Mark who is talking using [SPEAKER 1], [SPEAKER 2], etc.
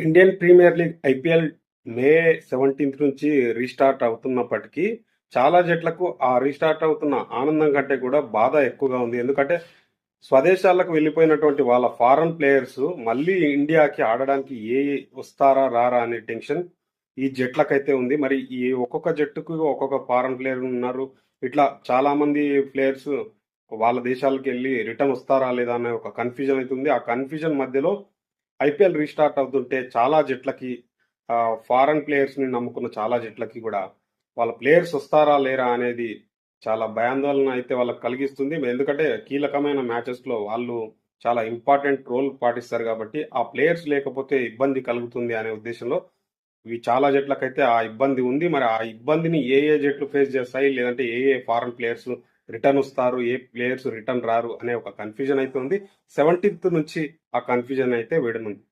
[SPEAKER 1] Indian premier league IPL మే 17th నుంచి restart అవుతున్నప్పటికీ చాలా జట్లకు ఆ రీస్టార్ట్ అవుతున్న ఆనందం కంటే కూడా బాధ ఎక్కువగా ఉంది. ఎందుకంటే స్వదేశాలకు వెళ్ళిపోయినటువంటి వాళ్ళ ఫారెన్ ప్లేయర్స్ మళ్ళీ ఇండియాకి ఆడడానికి వస్తారా రారా అనే టెన్షన్ ఈ జట్లకైతే ఉంది. మరి ఈ ఒక్కొక్క జట్టుకు ఒక్కొక్క ఫారెన్ ప్లేయర్ ఉన్నారు. ఇట్లా చాలా మంది ప్లేయర్స్ వాళ్ళ దేశాలకు వెళ్ళి రిటర్న్ వస్తారా లేదా అనే ఒక కన్ఫ్యూజన్ అయితే ఉంది. ఆ కన్ఫ్యూజన్ మధ్యలో ఐపీఎల్ రీస్టార్ట్ అవుతుంటే చాలా జట్లకి ఫారెన్ ప్లేయర్స్ని నమ్ముకున్న చాలా జట్లకి కూడా వాళ్ళ ప్లేయర్స్ వస్తారా లేరా అనేది చాలా భయాందోళన అయితే వాళ్ళకి కలిగిస్తుంది. ఎందుకంటే కీలకమైన మ్యాచెస్లో వాళ్ళు చాలా ఇంపార్టెంట్ రోల్ పాటిస్తారు కాబట్టి ఆ ప్లేయర్స్ లేకపోతే ఇబ్బంది కలుగుతుంది అనే ఉద్దేశంలో ఇవి చాలా జట్లకైతే ఆ ఇబ్బంది ఉంది. మరి ఆ ఇబ్బందిని ఏ జట్లు ఫేస్ చేస్తాయి, లేదంటే ఏ ఫారెన్ ప్లేయర్స్ రిటర్న్ వస్తారు, ఏ ప్లేయర్స్ రిటర్న్ రారు అనే ఒక కన్ఫ్యూజన్ అయితే ఉంది. 17th నుంచి ఆ కన్ఫ్యూజన్ అయితే విడనుంది.